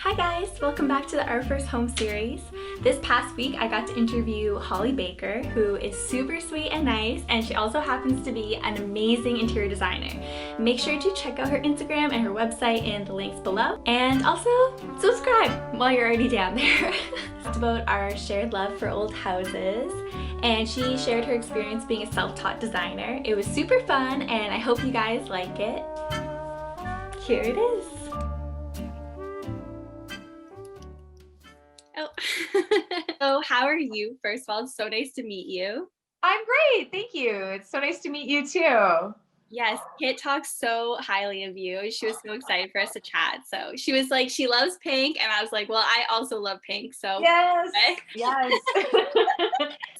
Hi guys, welcome back to the Our First Home series. This past week I got to interview Holly Baker, who is super sweet and nice, and she also happens to be an amazing interior designer. Make sure to check out her Instagram and her website in the links below, and also subscribe while you're already down there. It's about our shared love for old houses, and she shared her experience being a self-taught designer. It was super fun, and I hope you guys like it. Here it is. Oh, so how are you? First of all, it's so nice to meet you. I'm great, thank you. It's so nice to meet you too. Yes, Kit talks so highly of you. She was so excited for us to chat. So she was like, she loves pink, and I was like, well, I also love pink. So Yes, yes.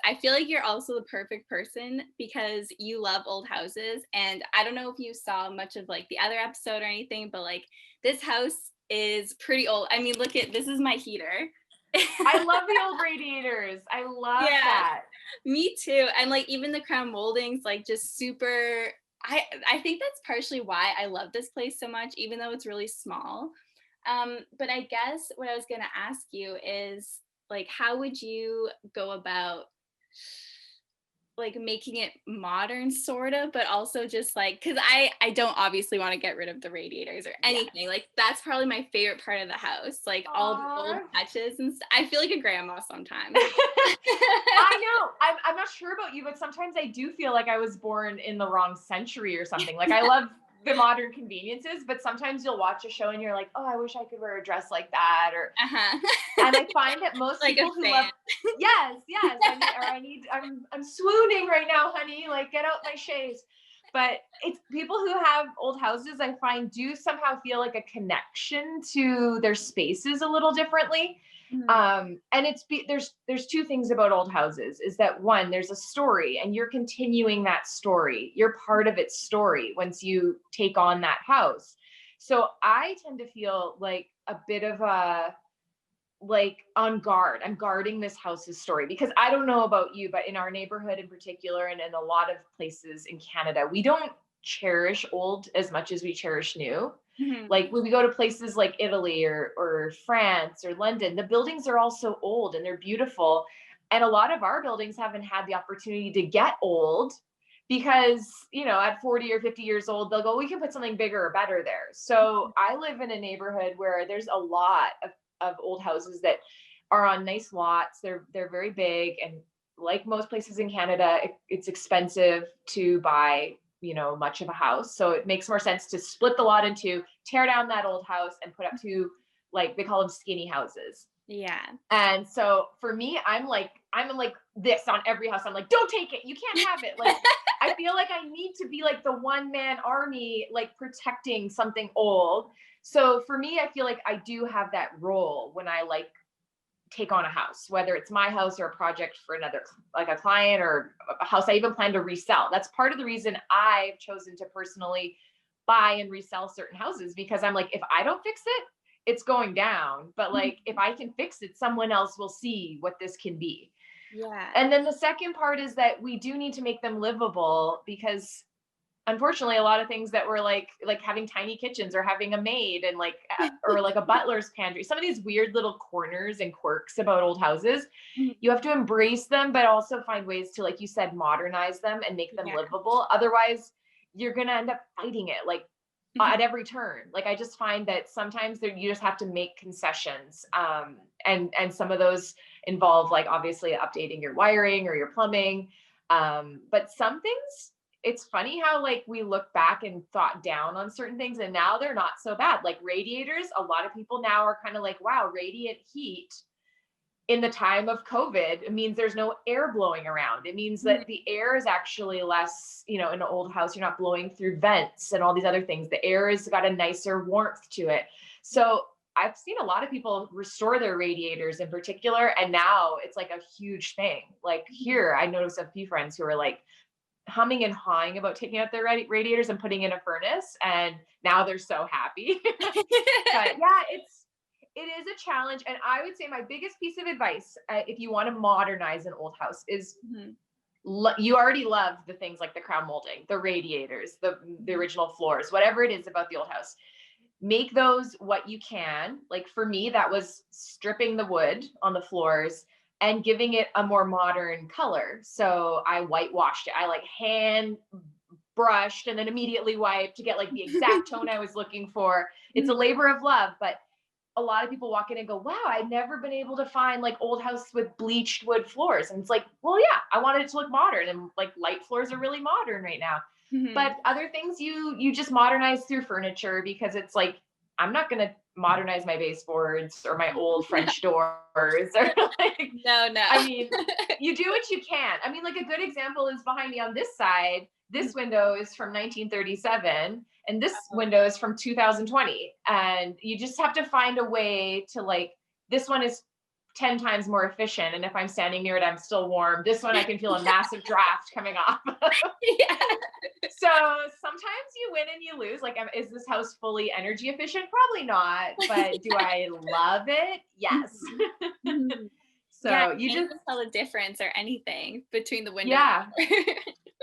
I feel like you're also the perfect person because you love old houses. And I don't know if you saw much of like the other episode or anything, but like this house is pretty old. I mean, look at this is my heater. I love the old radiators. I love Yeah. that. Me too. And like even the crown moldings, like just super I think that's partially why I love this place so much, even though it's really small. But I guess what I was gonna ask you is like how would you go about like making it modern sort of, but also just like because I don't obviously want to get rid of the radiators or Yeah. anything. Like that's probably my favorite part of the house, like all the old Aw. touches and I feel like a grandma sometimes. I know. I'm not sure about you, but sometimes I do feel like I was born in the wrong century or something. Like I love the modern conveniences, but sometimes you'll watch a show and you're like, oh, I wish I could wear a dress like that. Uh-huh. And I find that most Like a people who love, fan. yes, yes, I'm swooning right now, honey. Like, get out my chaise. But it's people who have old houses, I find, do somehow feel like a connection to their spaces a little differently. Mhm. And there's two things about old houses is that one, there's a story and you're continuing that story. You're part of its story once you take on that house. So I tend to feel like a bit of a like on guard. I'm guarding this house's story because I don't know about you, but in our neighborhood in particular, and in a lot of places in Canada, we don't cherish old as much as we cherish new. Mhm. Like when we go to places like Italy or France or London, the buildings are all so old and they're beautiful. And a lot of our buildings haven't had the opportunity to get old because, at 40 or 50 years old, they'll go, we can put something bigger or better there. So I live in a neighborhood where there's a lot of old houses that are on nice lots. They're very big, and like most places in Canada, it's expensive to buy much of a house. So it makes more sense to split the lot in two, tear down that old house, and put up two, like they call them skinny houses. Yeah. And so for me, I'm like this on every house. I'm like, don't take it. You can't have it. Like I feel like I need to be like the one man army, like protecting something old. So for me, I feel like I do have that role when I like take on a house, whether it's my house or a project for another, like a client or a house I even plan to resell. That's part of the reason I've chosen to personally buy and resell certain houses because I'm like, if I don't fix it, it's going down. But like, if I can fix it, someone else will see what this can be. Yeah. And then the second part is that we do need to make them livable because unfortunately a lot of things that were like having tiny kitchens or having a maid and like or like a butler's pantry, some of these weird little corners and quirks about old houses, Mhm. you have to embrace them but also find ways to, like you said, modernize them and make them Yeah. livable. Otherwise you're going to end up fighting it, like Mhm. at every turn. Like I just find that sometimes there you just have to make concessions, and some of those involve like obviously updating your wiring or your plumbing, but some things, it's funny how like we look back and thought down on certain things and now they're not so bad. Like radiators, a lot of people now are kind of like, wow, radiant heat in the time of COVID, it means there's no air blowing around. It means Mhm. that the air is actually less, in an old house, you're not blowing through vents and all these other things. The air has got a nicer warmth to it. So I've seen a lot of people restore their radiators in particular, and now it's like a huge thing. Like Mhm. here, I noticed a few friends who are like humming and hawing about taking out their radiators and putting in a furnace, and now they're so happy. But yeah, it is a challenge, and I would say my biggest piece of advice, if you want to modernize an old house, is Mhm. you already love the things like the crown molding, the radiators, the Mhm. original floors, whatever it is about the old house. make those what you can. Like for me, that was stripping the wood on the floors and giving it a more modern color. So I whitewashed it. I like hand brushed and then immediately wiped to get like the exact tone I was looking for. It's a labor of love, but a lot of people walk in and go, wow, I've never been able to find like old house with bleached wood floors. And it's like, well, yeah, I wanted it to look modern, and like light floors are really modern right now. Mhm. But other things you just modernize through furniture, because it's like, I'm not going to modernize my baseboards or my old French doors or like, No, no. I mean, you do what you can. I mean, like a good example is behind me on this side. This window is from 1937 and this window is from 2020. And you just have to find a way to like, this one is 10 times more efficient. And if I'm standing near it, I'm still warm. This one, I can feel a massive draft coming off. Yeah. So sometimes you win and you lose. Like, is this house fully energy efficient? Probably not. But do I love it? Yes. Mhm. Yeah, So you can't just, even tell the difference or anything between the window. yeah,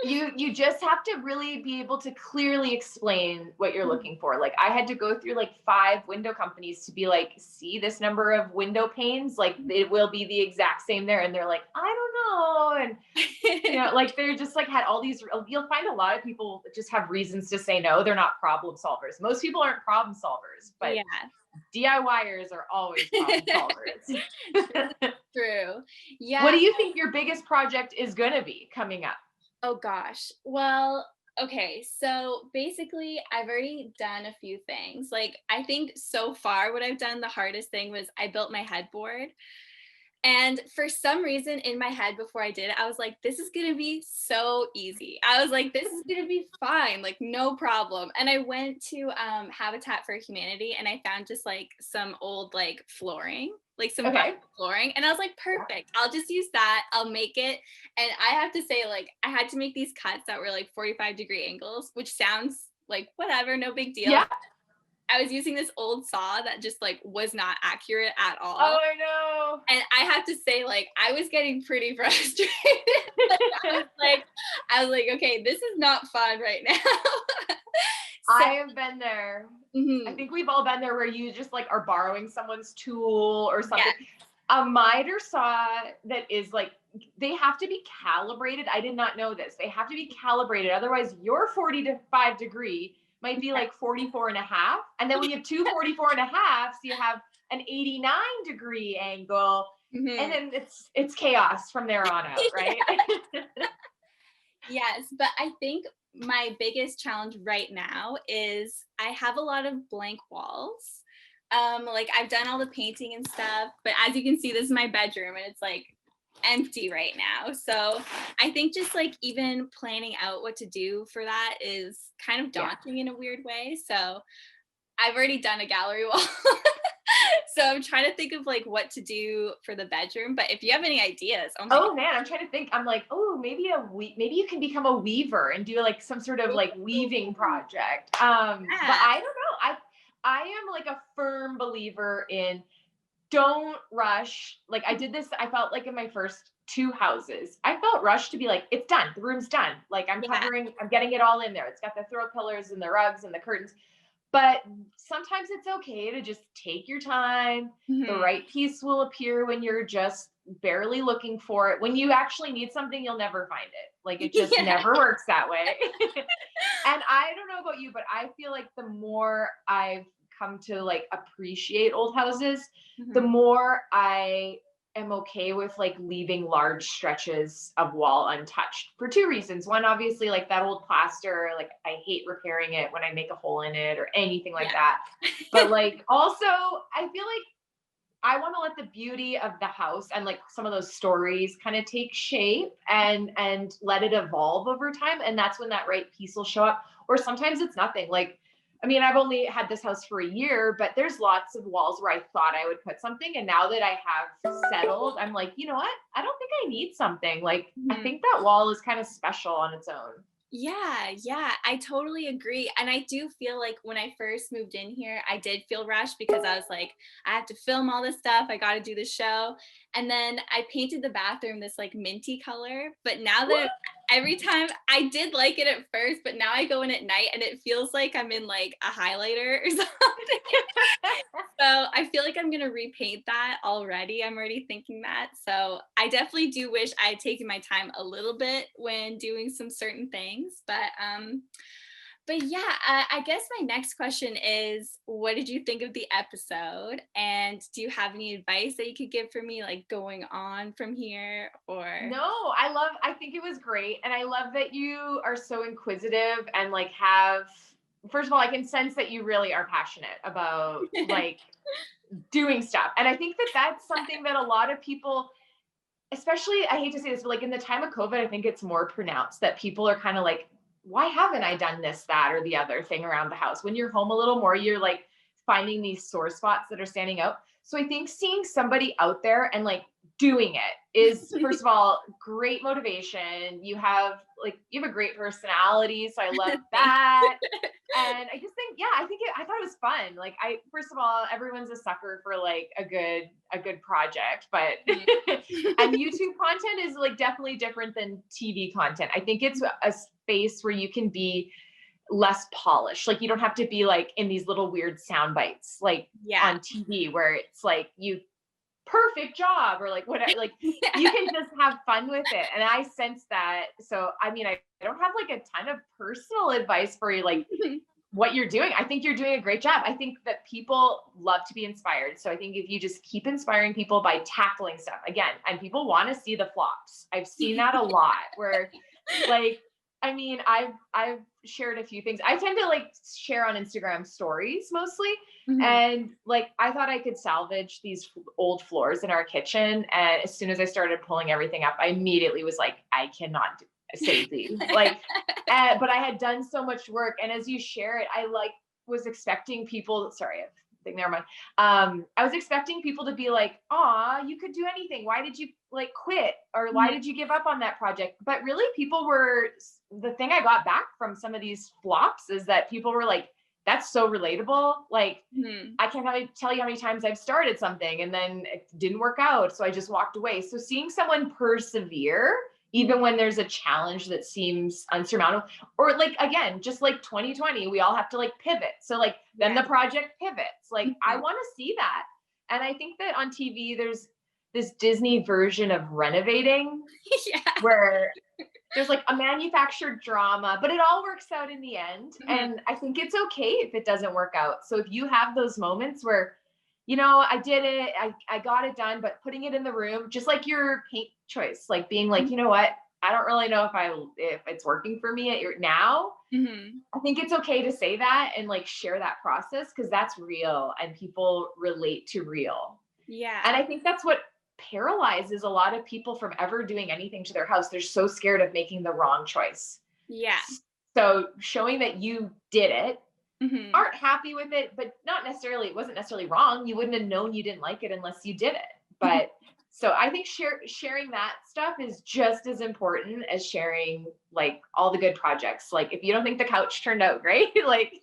you just have to really be able to clearly explain what you're looking for. Like I had to go through like 5 window companies to be like, see this number of window panes, like it will be the exact same there. And they're like, I don't know. And like they're just like had all these, you'll find a lot of people just have reasons to say no. They're not problem solvers. Most people aren't problem solvers, but Yeah. DIYers are always problem solvers. True. What Yeah. do you think your biggest project is going to be coming up? Oh gosh. Well, okay. So basically, I've already done a few things. Like, I think so far, what I've done, the hardest thing was I built my headboard. And for some reason in my head before I did it, I was like, this is going to be so easy. I was like, this is going to be fine, like, no problem. And I went to Habitat for Humanity and I found just like some old, like, flooring, like some vinyl Okay. flooring. And I was like, perfect. I'll just use that. I'll make it. And I have to say, like, I had to make these cuts that were like 45-degree angles, which sounds like whatever, no big deal. Yeah. I was using this old saw that just like was not accurate at all. Oh, I know. And I have to say, like, I was getting pretty frustrated. Like, I was like, okay, this is not fun right now. So, I have been there. I mhm, think we've all been there where you just like are borrowing someone's tool or yeah, something. A miter saw that is like, they have to be calibrated. I did not know this. They have to be calibrated. Otherwise, your 45-degree might be yeah, like 44 and a half. And then when you have two 44 and a half, so you have an 89-degree angle. And mhm. then it's chaos from there on out, right? Yes, but I think my biggest challenge right now is I have a lot of blank walls. Like, I've done all the painting and stuff, but as you can see, this is my bedroom and it's like empty right now. So I think just like even planning out what to do for that is kind of Yeah. daunting in a weird way. So I've already done a gallery wall. So I'm trying to think of like what to do for the bedroom. But if you have any ideas, oh my Oh man, I'm trying to think. I'm like, oh, maybe you can become a weaver and do like some sort of like weaving God. project. But Yeah. I don't know. I am like a firm believer in don't rush. Like I did this, I felt like in my first 2 houses, I felt rushed to be like, it's done, the room's done. Like Yeah. I'm getting it all in there. It's got the throw pillows and the rugs and the curtains. But sometimes it's okay to just take your time. The Mhm. right piece will appear when you're just barely looking for it. When you actually need something, you'll never find it. Like it just Yeah. never works that way. And I don't know about you, but I feel like the more I've come to like appreciate old houses, the Mhm. more I am okay with like leaving large stretches of wall untouched for 2 reasons. One, obviously, like that old plaster, like I hate repairing it when I make a hole in it or anything like Yeah. that. But like also, I feel like I want to let the beauty of the house and like some of those stories kind of take shape and let it evolve over time. And that's when that right piece will show up. Or sometimes it's nothing. Like, I mean, I've only had this house for a year, but there's lots of walls where I thought I would put something. And now that I have settled, I'm like, you know what? I don't think I need something. Like, I Mhm. think that wall is kind of special on its own. Yeah, yeah, I totally agree. And I do feel like when I first moved in here, I did feel rushed because I was like, I have to film all this stuff. I got to do the show. And then I painted the bathroom this like minty color. But now that every time I did like it at first, but now I go in at night and it feels like I'm in like a highlighter or something. So I feel like I'm gonna repaint that already. I'm already thinking that. So I definitely do wish I had taken my time a little bit when doing some certain things. But yeah, I guess my next question is, what did you think of the episode? And do you have any advice that you could give for me, like going on from here? Or No, I think it was great. And I love that you are so inquisitive and like first of all, I can sense that you really are passionate about like doing stuff. And I think that that's something that a lot of people, especially, I hate to say this, but like in the time of COVID, I think it's more pronounced that people are kind of like, why haven't I done this, that, or the other thing around the house? When you're home a little more, you're like finding these sore spots that are standing out. So I think seeing somebody out there and like doing it is, first of all, great motivation. You have a great personality. So I love that. And I just think, yeah, I thought it was fun. Like first of all, everyone's a sucker for like a good project, but and YouTube content is like definitely different than TV content. I think it's a space where you can be less polished. Like you don't have to be like in these little weird sound bites, like yeah. on TV where it's like perfect job or like whatever, like you can just have fun with it. And I sense that. So I mean, I don't have like a ton of personal advice for you, like what you're doing. I think you're doing a great job. I think that people love to be inspired. So I think if you just keep inspiring people by tackling stuff again, and people want to see the flops. I've seen that a lot where like, I mean, I've shared a few things. I tend to like share on Instagram stories mostly. Mhm. And like, I thought I could salvage these old floors in our kitchen. And as soon as I started pulling everything up, I immediately was like, I cannot save these. Like, but I had done so much work. And as you share it, I like was expecting people, sorry, I think never mind. I was expecting people to be like, "Aw, you could do anything. Why did you like quit? Or why did you give up on that project?" But really, the thing I got back from some of these flops is that people were like, "That's so relatable. Like, I can't tell you how many times I've started something and then it didn't work out. So I just walked away." So seeing someone persevere, even when there's a challenge that seems unsurmountable, or like, again, just like 2020, we all have to like pivot. So like, then the project pivots. Like, I want to see that. And I think that on TV, there's this Disney version of renovating where there's like a manufactured drama, but it all works out in the end. And I think it's okay if it doesn't work out. So if you have those moments where, I did it, I got it done, but putting it in the room, just like your paint choice, like being like, you know what, I don't really know if it's working for me now. I think it's okay to say that and like share that process, because that's real and people relate to real. Yeah. And I think that's what paralyzes a lot of people from ever doing anything to their house. They're so scared of making the wrong choice. Yeah. So showing that you did it, aren't happy with it, but it wasn't necessarily wrong. You wouldn't have known you didn't like it unless you did it. But so I think sharing that stuff is just as important as sharing like all the good projects. Like if you don't think the couch turned out great, like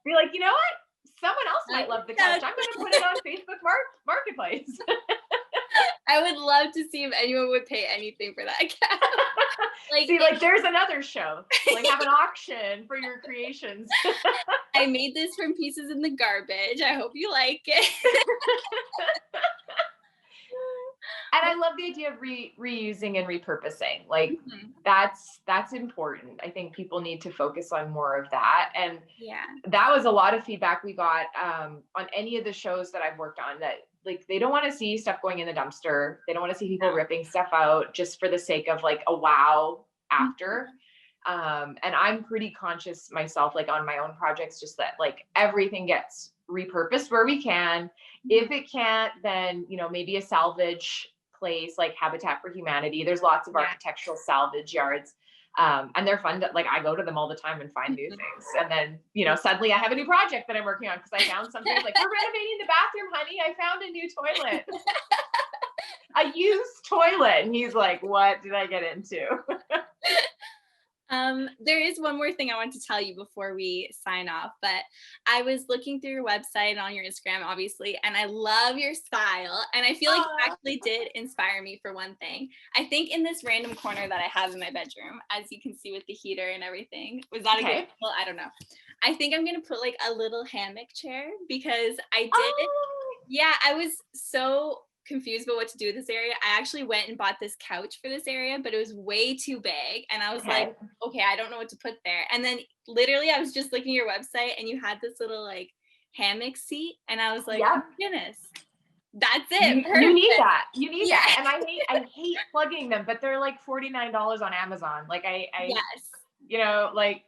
be like, you know what? Someone else might love the couch. I'm going to put it on Facebook Marketplace. I would love to see if anyone would pay anything for that couch. Like there's another show. Like have an auction for your creations. I made this from pieces in the garbage. I hope you like it. And I love the idea of reusing and repurposing. Like that's important. I think people need to focus on more of that. And that was a lot of feedback we got on any of the shows that I've worked on, that like they don't want to see stuff going in the dumpster. They don't want to see people ripping stuff out just for the sake of like a wow after. And I'm pretty conscious myself, like on my own projects, just that like everything gets repurposed where we can. If it can't, then maybe a salvage place like Habitat for Humanity. There's lots of architectural salvage yards. And they're fun like I go to them all the time and find new things. And then, suddenly I have a new project that I'm working on because I found something like, we're renovating the bathroom, honey. I found a new toilet, a used toilet. And he's like, what did I get into? There is one more thing I want to tell you before we sign off, but I was looking through your website and on your Instagram, obviously, and I love your style. And I feel like you Aw. actually did inspire me for one thing. I think in this random corner that I have in my bedroom, as you can see with the heater and everything, was that a good Okay. example? I don't know. I think I'm gonna put like a little hammock chair because I did. Oh, Yeah, I was so confused about what to do with this area. I actually went and bought this couch for this area, but it was way too big. And I was like, okay. okay, I don't know what to put there. And then literally I was just looking at your website and you had this little like hammock seat. And I was like, oh Yep. my goodness, that's it. You need Perfect. that. You need Yeah. that. And I hate plugging them, but they're like $49 on Amazon. Like Yes. like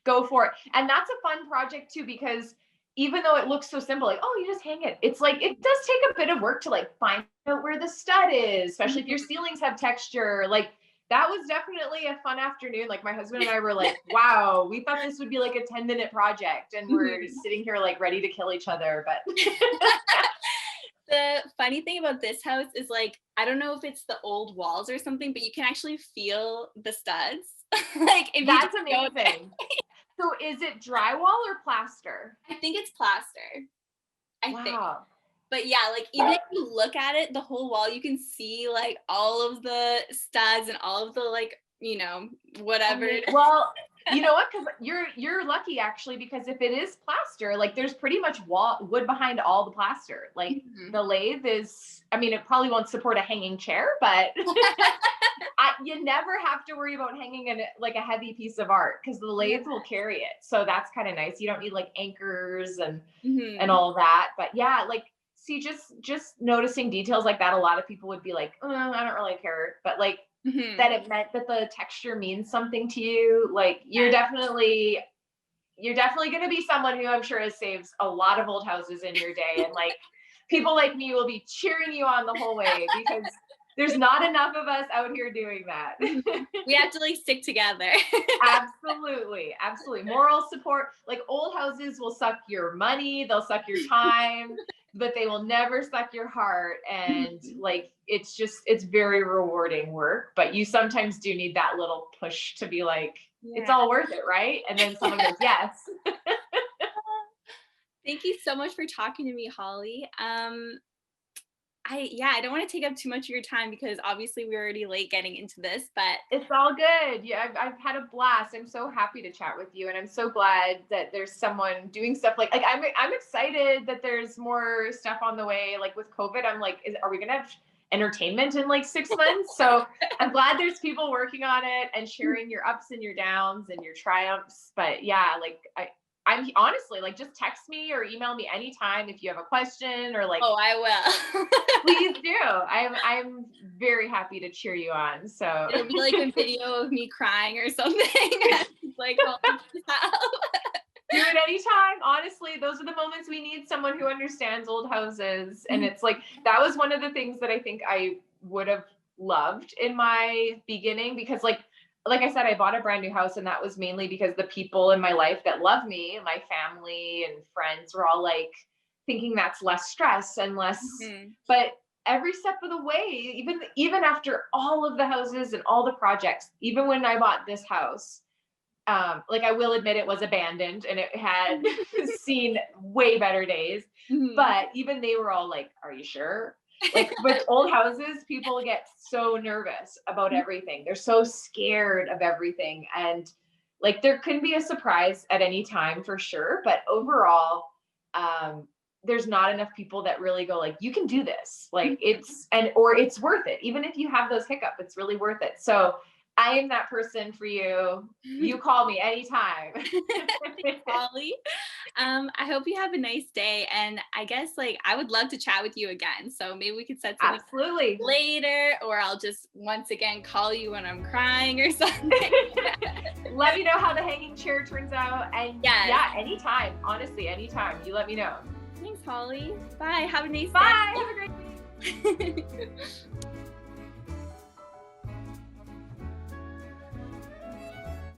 go for it. And that's a fun project too, because even though it looks so simple, like, oh, you just hang it. It's like, it does take a bit of work to like find out where the stud is, especially if your ceilings have texture. Like that was definitely a fun afternoon. Like my husband and I were like, wow, we thought this would be like a 10-minute project. And we're sitting here like ready to kill each other. But The funny thing about this house is like, I don't know if it's the old walls or something, but you can actually feel the studs. Like if you that's just go there. amazing. So is it drywall or plaster? I think it's plaster. I think. Wow. But yeah, like even if you look at it, the whole wall, you can see like all of the studs and all of the like, whatever. Well, you know what? Because you're lucky actually, because if it is plaster, like there's pretty much wood behind all the plaster. Like Mhm. the lathe is, I mean, it probably won't support a hanging chair, but you never have to worry about hanging in like a heavy piece of art because the lathe will carry it. So that's kind of nice. You don't need like anchors and Mhm. all that. But yeah, like see, just noticing details like that, a lot of people would be like, I don't really care. But like Mhm. that it meant that the texture means something to you. Like you're definitely going to be someone who I'm sure has saves a lot of old houses in your day. And like people like me will be cheering you on the whole way because there's not enough of us out here doing that. We have to like stick together. Absolutely. Absolutely. Moral support. Like old houses will suck your money, they'll suck your time, but they will never suck your heart. And like, it's very rewarding work, but you sometimes do need that little push to be like, it's Yeah. all worth it, right? And then someone goes, yes. Thank you so much for talking to me, Holly. I don't want to take up too much of your time because obviously we're already late getting into this, but It's all good. Yeah, I've had a blast. I'm so happy to chat with you, and I'm so glad that there's someone doing stuff like I'm excited that there's more stuff on the way. Like with COVID, I'm like, are we gonna have entertainment in like 6 months? So I'm glad there's people working on it and sharing your ups and your downs and your triumphs. But yeah, like I'm honestly like just text me or email me anytime if you have a question or like oh, I will. please do. I'm very happy to cheer you on. So It'll be like a video of me crying or something. It's like, oh, do it anytime. Honestly, those are the moments we need someone who understands old houses. And it's like that was one of the things that I think I would have loved in my beginning because like I said, I bought a brand new house and that was mainly because the people in my life that love me, my family and friends were all like thinking that's less stress and less, Mhm. but every step of the way, even after all of the houses and all the projects, even when I bought this house, like I will admit it was abandoned and it had seen way better days, Mhm. but even they were all like, are you sure? Like with old houses, people get so nervous about everything. They're so scared of everything. And like there can be a surprise at any time for sure. But overall, there's not enough people that really go like, you can do this. Like or it's worth it. Even if you have those hiccups, it's really worth it. So I am that person for you. You call me anytime. Thanks, Holly. I hope you have a nice day. And I guess like I would love to chat with you again. So maybe we could set something Absolutely. later, or I'll just once again call you when I'm crying or something. Let me know how the hanging chair turns out. And Yes. yeah, anytime. Honestly, anytime. You let me know. Thanks, Holly. Bye. Have a nice Bye. Have a great day.